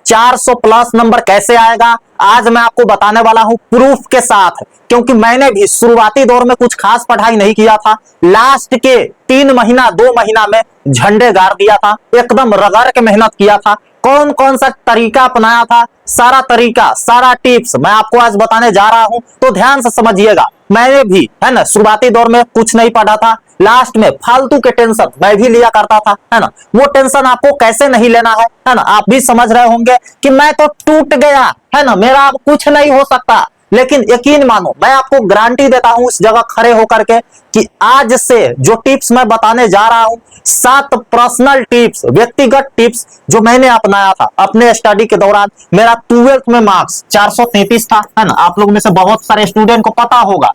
400 plus number कैसे आएगा आज मैं आपको बताने वाला हूं प्रूफ के साथ, क्योंकि मैंने भी शुरुआती दौर में कुछ खास पढ़ाई नहीं किया था। लास्ट के 3 महीना 2 महीना में झंडे गाड़ दिया था, एकदम रगड़ के मेहनत किया था। कौन कौन सा तरीका अपनाया था, सारा तरीका सारा टिप्स मैं आपको आज बताने जा रहा हूं, तो ध्यान से समझिएगा। मैंने भी है ना शुरुआती दौर में कुछ नहीं पढ़ा था, लास्ट में फालतू के टेंशन मैं भी लिया करता था, है ना। वो टेंशन आपको कैसे नहीं लेना है ना। आप भी समझ रहे होंगे कि मैं तो टूट गया, है ना, मेरा अब कुछ नहीं हो सकता। लेकिन यकीन मानो, मैं आपको गारंटी देता हूं इस जगह खड़े होकर के कि आज से जो टिप्स मैं बताने जा रहा हूं, 7 पर्सनल टिप्स, व्यक्तिगत टिप्स जो मैंने अपनाया था अपने स्टडी के दौरान। मेरा 12th में मार्क्स 433 था, है ना। आप लोग में से बहुत सारे स्टूडेंट को पता होगा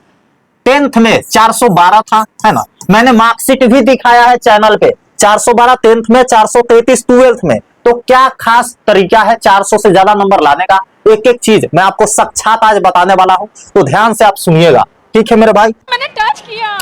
10th में 412 था, है ना। मैंने मार्कशीट भी दिखाया है चैनल पे, 412 10th में, 433 12th में। तो क्या खास तरीका है 400 से ज्यादा नंबर लाने का, एक एक चीज मैं आपको साक्षात आज बताने वाला हूं, तो ध्यान से आप सुनिएगा, ठीक है मेरे भाई। मैंने टच किया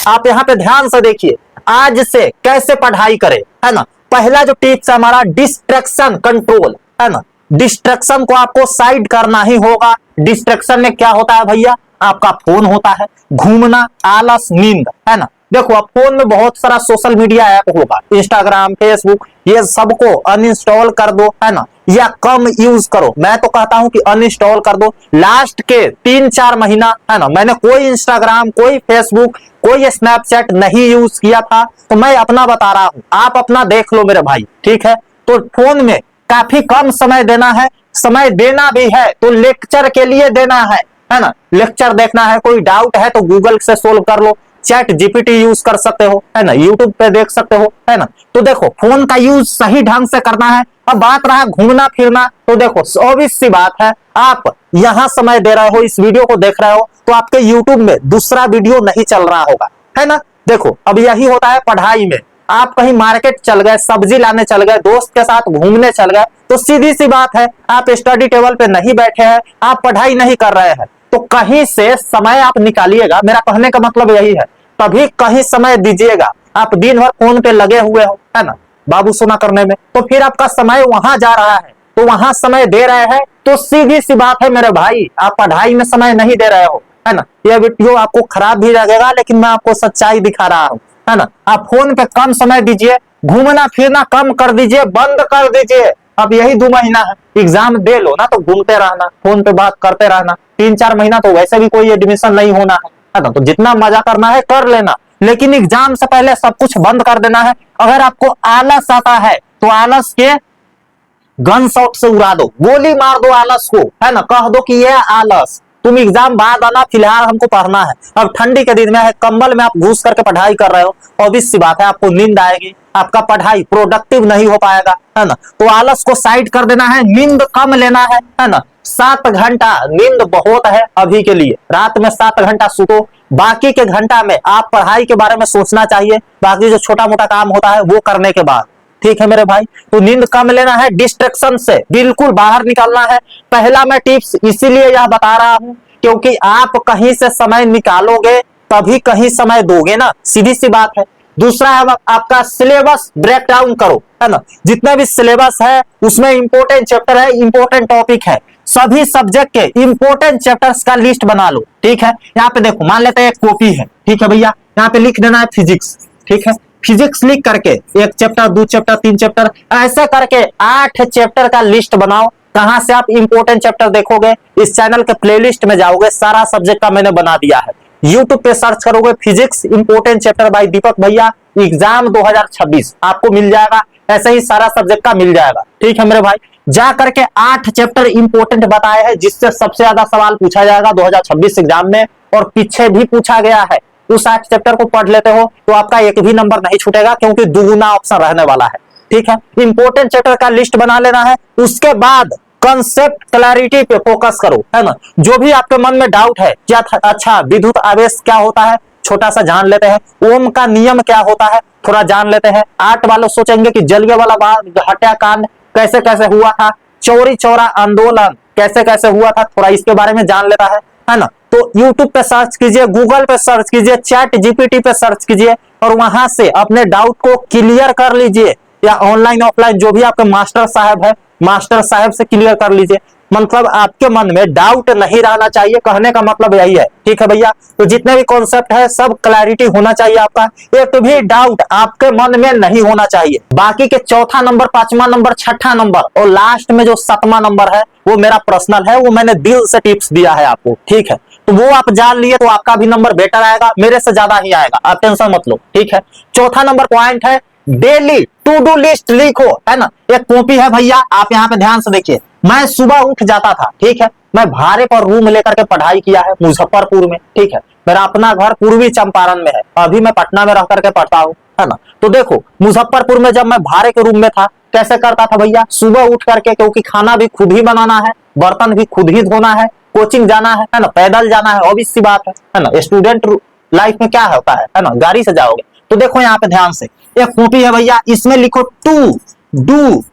आप यहाँ पे ध्यान से देखिए, आज से कैसे पढ़ाई करें, है ना। पहला जो टिप्स है हमारा डिस्ट्रैक्शन कंट्रोल, है ना। डिस्ट्रैक्शन को आपको साइड करना ही होगा। डिस्ट्रैक्शन में क्या होता है भैया, आपका फोन होता है, घूमना, आलस, नींद, है ना। देखो अब फोन में बहुत सारा सोशल मीडिया ऐप होगा, इंस्टाग्राम, फेसबुक, ये सबको अनइंस्टॉल कर दो, है ना, या कम यूज करो। मैं तो कहता हूं कि अनइंस्टॉल कर दो। लास्ट के 3-4 महीना, है ना, मैंने कोई इंस्टाग्राम, कोई फेसबुक, कोई स्नैपचैट नहीं यूज किया था, तो मैं अपना बता रहा हूं, आप अपना देख लो मेरे भाई, ठीक है। तो फोन में काफी कम समय देना है, समय देना भी है तो लेक्चर के लिए देना है ना। लेक्चर देखना है, कोई डाउट है तो गूगल से सोल्व कर लो, चैट जीपीटी यूज कर सकते हो, है ना, यूट्यूब पे देख सकते हो, है ना। तो देखो फोन का यूज सही ढंग से करना है। अब बात रहा घूमना फिरना, तो देखो ऑब्वियस सी बात है, आप यहां समय दे रहे हो, इस वीडियो को देख रहे हो, तो आपके यूट्यूब में दूसरा वीडियो नहीं चल रहा होगा, है ना। देखो अब यही होता है पढ़ाई में, आप कहीं मार्केट चल गए, सब्जी लाने चल गए, दोस्त के साथ घूमने चल गए, तो सीधी सी बात है आप स्टडी टेबल पे नहीं बैठे हैं, आप पढ़ाई नहीं कर रहे हैं, तो कहीं से समय आप निकालिएगा। मेरा कहने का मतलब यही है, तभी कहीं समय दीजिएगा। आप दिन भर फोन पे लगे हुए हो, है ना, बाबू सोना करने में, तो फिर आपका समय वहां जा रहा है, तो वहां समय दे रहे हैं, तो सीधी सी बात है मेरे भाई, आप पढ़ाई में समय नहीं दे रहे हो, है ना। यह वीडियो आपको खराब भी लगेगा, लेकिन मैं आपको सच्चाई दिखा रहा हूं, है ना। आप फोन पे कम समय दीजिए, घूमना फिरना कम कर दीजिए, बंद कर दीजिए। अब यही 2 महीना है, एग्जाम दे लो ना, तो घूमते रहना, फोन पे बात करते रहना। 3-4 महीना तो वैसे भी कोई एडमिशन नहीं होना है ना, तो जितना मजा करना है कर लेना, लेकिन एग्जाम से पहले सब कुछ बंद कर देना है। अगर आपको आलस आता है तो आलस के गन शॉट से उड़ा दो, गोली मार दो आलस को, है ना। कह दो कि ये आलस, तुम एग्जाम बाद आना, फिलहाल हमको पढ़ना है। अब ठंडी के दिन में है, कंबल में आप घुस करके पढ़ाई कर रहे हो, ऑब्वियस सी बात है आपको नींद आएगी, आपका पढ़ाई प्रोडक्टिव नहीं हो पाएगा, है ना। तो आलस को साइड कर देना है, नींद कम लेना है ना। 7 घंटा नींद बहुत है अभी के लिए, रात में 7 घंटा सुतो, बाकी के घंटा में आप पढ़ाई के बारे में सोचना चाहिए, बाकी जो छोटा मोटा काम होता है वो करने के बाद, ठीक है मेरे भाई। तो नींद कम लेना है, डिस्ट्रैक्शन से बिल्कुल बाहर निकलना है। पहला मैं टिप्स इसीलिए यह बता रहा हूं क्योंकि आप कहीं से समय निकालोगे तभी कहीं समय दोगे ना, सीधी सी बात है। दूसरा है आपका सिलेबस ब्रेक डाउन करो, है ना। जितने भी सिलेबस है उसमें इंपॉर्टेंट चैप्टर है, इंपॉर्टेंट टॉपिक है, सभी सब्जेक्ट के इंपॉर्टेंट चैप्टर्स का लिस्ट बना लो, ठीक है। यहाँ पे देखो, मान लेते हैं एक कॉपी है, ठीक है भैया, यहाँ पे लिख देना है फिजिक्स, ठीक है। फिजिक्स लिख करके 1 चैप्टर, 2 चैप्टर, 3 चैप्टर, ऐसे करके 8 चैप्टर का लिस्ट बनाओ। कहां से आप इंपॉर्टेंट चैप्टर देखोगे, इस चैनल के प्लेलिस्ट में जाओगे, सारा सब्जेक्ट का मैंने बना दिया है। यूट्यूब पे सर्च करोगे फिजिक्स इंपॉर्टेंट चैप्टर बाय दीपक भैया एग्जाम 2026, आपको मिल जाएगा, ऐसे ही सारा सब्जेक्ट का मिल जाएगा, ठीक है मेरे भाई। जा करके 8 चैप्टर इंपॉर्टेंट बताए हैं जिससे सबसे ज्यादा सवाल पूछा जाएगा 2026 एग्जाम में, और पीछे भी पूछा गया है। उस 8 चैप्टर को पढ़ लेते हो तो आपका एक भी नंबर नहीं छूटेगा, क्योंकि दुगुना ऑप्शन रहने वाला है, ठीक है। इंपॉर्टेंट चैप्टर का लिस्ट बना लेना है। उसके बाद कंसेप्ट क्लैरिटी पे फोकस करो, है ना। जो भी आपके मन में डाउट है, क्या अच्छा विद्युत आवेश क्या होता है, छोटा सा जान लेते हैं। ओम का नियम क्या होता है, थोड़ा जान लेते हैं। 8 वाले सोचेंगे कि जलियांवाला बाग हत्याकांड कैसे कैसे हुआ था, चौरी चौरा आंदोलन कैसे कैसे हुआ था, थोड़ा इसके बारे में जान लेता है ना। तो YouTube पे सर्च कीजिए, गूगल पे सर्च कीजिए, चैट जीपीटी पे सर्च कीजिए, और वहां से अपने डाउट को क्लियर कर लीजिए। या ऑनलाइन ऑफलाइन जो भी आपके मास्टर साहब है, मास्टर साहब से क्लियर कर लीजिए। मतलब आपके मन में डाउट नहीं रहना चाहिए, कहने का मतलब यही है। ठीक है भैया, तो जितने भी कॉन्सेप्ट है सब क्लैरिटी होना चाहिए आपका, एक भी डाउट आपके मन में नहीं होना चाहिए। बाकी के चौथा नंबर, पांचवा नंबर, छठा नंबर और लास्ट में जो सातवां नंबर है वो मेरा पर्सनल है, वो मैंने दिल से टिप्स दिया है आपको। ठीक है, तो वो आप जान लिए तो आपका भी नंबर बेटर आएगा, मेरे से ज्यादा ही आएगा, आप टेंशन मत लो। ठीक है, चौथा नंबर पॉइंट है डेली टू डू लिस्ट लिखो, है ना। एक कॉपी है भैया, आप यहाँ पे ध्यान से देखिए। मैं सुबह उठ जाता था, ठीक है, मैं भाड़े पर रूम लेकर के पढ़ाई किया है मुजफ्फरपुर में। ठीक है, मेरा अपना घर पूर्वी चंपारण में है, अभी मैं पटना में रह करके पढ़ता हूँ, है ना। तो देखो मुजफ्फरपुर में जब मैं भाड़े के रूम में था कैसे करता था भैया, सुबह उठ करके, क्योंकि खाना भी खुद ही बनाना है, बर्तन भी खुद ही धोना है, कोचिंग जाना है ना, पैदल जाना है, ऑब्वियस सी बात है ना। स्टूडेंट लाइफ में क्या होता है ना, गाड़ी से जाओगे। तो देखो यहाँ पे ध्यान से, एक कॉपी है भैया, इसमें लिखो टू डू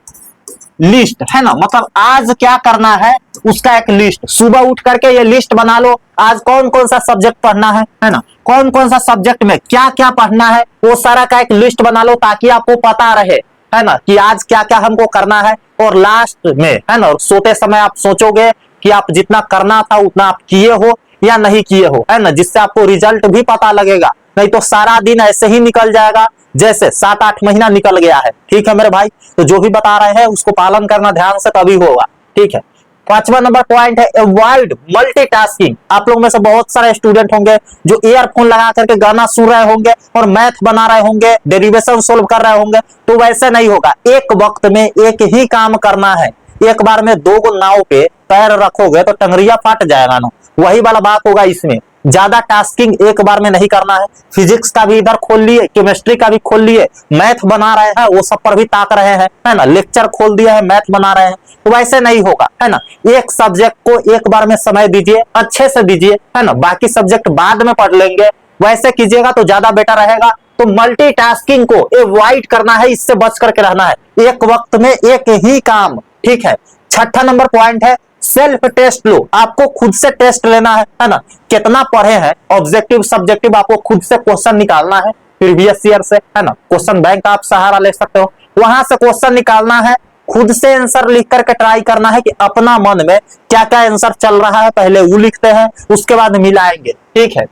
लिस्ट, है ना। मतलब आज क्या करना है उसका एक लिस्ट, सुबह उठ करके ये लिस्ट बना लो। आज कौन कौन सा सब्जेक्ट पढ़ना है ना, कौन कौन सा सब्जेक्ट में क्या क्या पढ़ना है, वो सारा का एक लिस्ट बना लो, ताकि आपको पता रहे, है ना, कि आज क्या क्या हमको करना है। और लास्ट में, है ना, सोते समय आप सोचोगे कि आप जितना करना था उतना आप किए हो या नहीं किए हो, है ना, जिससे आपको रिजल्ट भी पता लगेगा। नहीं तो सारा दिन ऐसे ही निकल जाएगा जैसे 7-8 महीना निकल गया है। ठीक है मेरे भाई, तो जो भी बता रहे हैं उसको पालन करना ध्यान से, तभी होगा। ठीक है, पांचवा नंबर पॉइंट है अवॉइड मल्टीटास्किंग। आप लोग में से बहुत सारे स्टूडेंट होंगे जो ईयरफोन लगा करके गाना सुन रहे होंगे और मैथ बना रहे होंगे, डेरिवेशन सोल्व कर रहे होंगे। तो वैसे नहीं होगा, एक वक्त में एक ही काम करना है। एक बार में दो गो नाव पे पैर रखोगे तो टंगरिया फट जाएगा ना, वही वाला बात होगा इसमें। ज्यादा टास्किंग एक बार में नहीं करना है। फिजिक्स का भी इधर खोल लिए, केमिस्ट्री का भी खोल लिए, मैथ बना रहे हैं वो सब पर भी ताक रहे हैं, है ना, लेक्चर खोल दिया है, मैथ बना रहे हैं। तो वैसे नहीं होगा, है ना। एक सब्जेक्ट को एक बार में समय दीजिए, अच्छे से दीजिए, है ना, बाकी सब्जेक्ट बाद में पढ़ लेंगे। वैसे कीजिएगा तो ज्यादा बेटर रहेगा। तो मल्टीटास्किंग को अवॉइड करना है, इससे बच करके रहना है, एक वक्त में एक ही काम। ठीक है, छठा नंबर पॉइंट है सेल्फ टेस्ट लो। आपको खुद से टेस्ट लेना है ना, कितना पढ़े हैं, ऑब्जेक्टिव सब्जेक्टिव आपको खुद से क्वेश्चन निकालना है प्रीवियस ईयर से, है ना। क्वेश्चन बैंक आप सहारा ले सकते हो, वहां से क्वेश्चन निकालना है, खुद से आंसर लिख करके ट्राई करना है कि अपना मन में क्या क्या आंसर चल रहा है, पहले वो लिखते हैं, उसके बाद मिलाएंगे। ठीक है,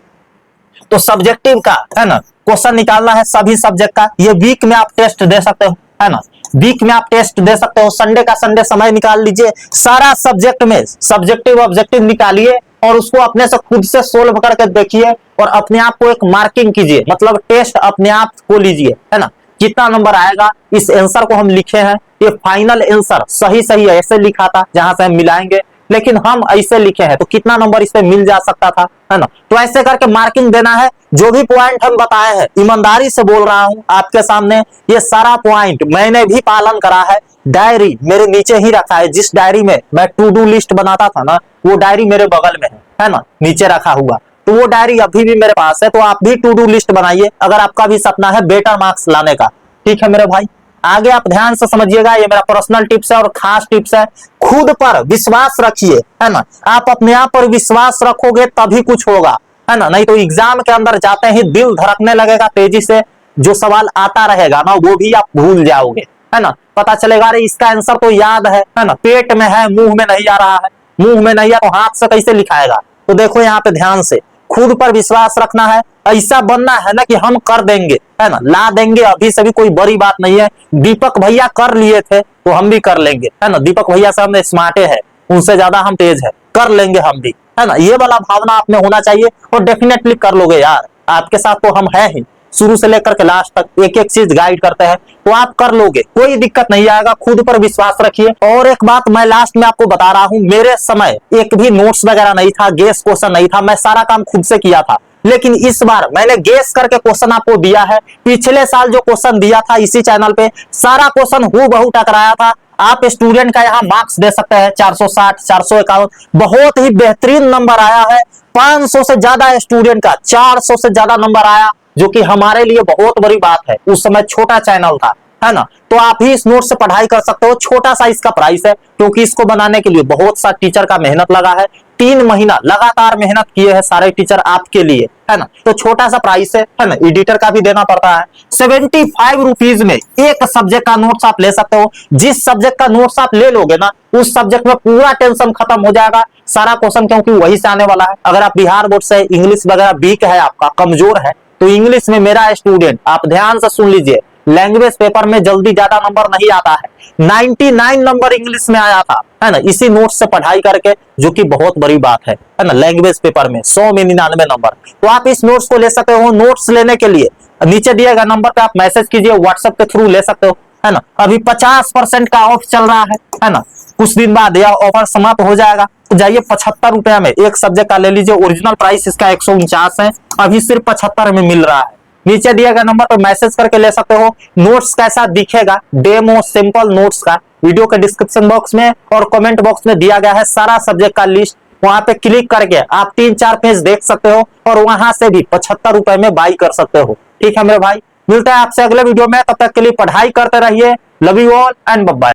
तो सब्जेक्टिव का, है ना, क्वेश्चन निकालना है सभी सब्जेक्ट का। ये वीक में आप टेस्ट दे सकते हो, है ना, वीक में आप टेस्ट दे सकते हो। संडे का संडे समय निकाल लीजिए, सारा सब्जेक्ट में सब्जेक्टिव ऑब्जेक्टिव निकालिए और उसको अपने से खुद से सोल्व करके देखिए और अपने आप को एक मार्किंग कीजिए, मतलब टेस्ट अपने आप को लीजिए, है ना। कितना नंबर आएगा, इस आंसर को हम लिखे हैं, ये फाइनल आंसर सही सही ऐसे लिखा था जहां से हम मिलाएंगे, लेकिन हम ऐसे लिखे हैं तो कितना नंबर इससे मिल जा सकता था, है ना। तो ऐसे करके मार्किंग देना है। जो भी पॉइंट हम बताए हैं, ईमानदारी से बोल रहा हूं आपके सामने, ये सारा पॉइंट मैंने भी पालन करा है। डायरी मेरे नीचे ही रखा है, जिस डायरी में मैं टू डू लिस्ट बनाता था ना, वो डायरी मेरे बगल में है ना, नीचे रखा हुआ। तो वो डायरी अभी भी मेरे पास है, तो आप भी टू डू लिस्ट बनाइए अगर आपका भी सपना है बेटर मार्क्स लाने का। ठीक है मेरे भाई, आगे आप ध्यान से समझिएगा, ये मेरा पर्सनल टिप्स है और खास टिप्स है। खुद पर विश्वास रखिए, है ना, आप अपने आप पर विश्वास रखोगे तभी कुछ होगा, है ना। नहीं तो एग्जाम के अंदर जाते ही दिल धड़कने लगेगा तेजी से, जो सवाल आता रहेगा ना वो भी आप भूल जाओगे, है ना। पता चलेगा अरे इसका आंसर तो याद है ना, पेट में है मुंह में नहीं आ रहा है, मुंह में नहीं आ तो हाथ से कैसे लिखाएगा। तो देखो यहाँ पे ध्यान से, खुद पर विश्वास रखना है, ऐसा बनना है ना कि हम कर देंगे, है ना, ला देंगे, अभी से भी कोई बड़ी बात नहीं है। दीपक भैया कर लिए थे तो हम भी कर लेंगे, है ना। दीपक भैया से हम स्मार्टे हैं, उनसे ज्यादा हम तेज है, कर लेंगे हम भी, है ना। ये वाला भावना आप में होना चाहिए और डेफिनेटली कर लोगे यार, आपके साथ तो हम हैं ही, शुरू से लेकर के लास्ट तक एक एक चीज गाइड करते हैं, तो आप कर लोगे, कोई दिक्कत नहीं आएगा। खुद पर विश्वास रखिए। और एक बात मैं लास्ट में आपको बता रहा हूं, मेरे समय एक भी नोट्स वगैरह नहीं था, गेस क्वेश्चन नहीं था, मैं सारा काम खुद से किया था। लेकिन इस बार मैंने गेस करके क्वेश्चन आपको दिया है। पिछले साल जो क्वेश्चन दिया था इसी चैनल पे, सारा क्वेश्चन हूबहू टकराया था। आप स्टूडेंट का यहाँ मार्क्स दे सकते हैं 460, 451, बहुत ही बेहतरीन नंबर आया है। 500 से ज्यादा स्टूडेंट का 400 से ज्यादा नंबर आया, जो कि हमारे लिए बहुत बड़ी बात है। उस समय छोटा चैनल था, है ना। तो आप ही इस नोट से पढ़ाई कर सकते हो, छोटा सा इसका प्राइस है, क्योंकि इसको बनाने के लिए बहुत सा टीचर का मेहनत लगा है। 3 महीना लगातार मेहनत किए हैं सारे टीचर आपके लिए, है ना। तो छोटा सा प्राइस है ना, एडिटर का भी देना पड़ता है। 75 रुपीज में एक सब्जेक्ट का नोट्स आप ले सकते हो। जिस सब्जेक्ट का नोट्स आप ले लोगे ना, उस सब्जेक्ट में पूरा टेंशन खत्म हो जाएगा, सारा क्वेश्चन क्योंकि वही से आने वाला है। अगर आप बिहार बोर्ड से इंग्लिश वगैरह वीक है, आपका कमजोर है, तो इंग्लिश में मेरा स्टूडेंट आप ध्यान से सुन लीजिए, लैंग्वेज पेपर में जल्दी ज्यादा नंबर नहीं आता है। 99 नंबर इंग्लिश में आया था, है ना, इसी नोट्स से पढ़ाई करके, जो कि बहुत बड़ी बात है ना। लैंग्वेज पेपर में 100 में 99 नंबर। तो आप इस नोट्स को ले सकते हो। नोट्स लेने के लिए नीचे दिए गए नंबर पे आप मैसेज कीजिए, व्हाट्सएप के थ्रू ले सकते हो, है ना। अभी 50% का ऑफ चल रहा है ना। कुछ दिन बाद यह ऑफर समाप्त हो जाएगा। तो जाइए 75 रुपए में एक सब्जेक्ट का ले लीजिए। ओरिजिनल प्राइस इसका 149 है, अभी सिर्फ 75 में मिल रहा है। नीचे दिए गए नंबर पर मैसेज करके ले सकते हो। नोट्स कैसा दिखेगा, डेमो सिंपल नोट्स का वीडियो के डिस्क्रिप्शन बॉक्स में और कमेंट बॉक्स में दिया गया है सारा सब्जेक्ट का लिस्ट। वहां पे क्लिक करके आप 3-4 पेज देख सकते हो और वहां से भी 75 रुपए में बाई कर सकते हो। ठीक है मेरे भाई, मिलता है आपसे अगले वीडियो में। तब तक के लिए पढ़ाई करते रहिए। Love you all and bye bye.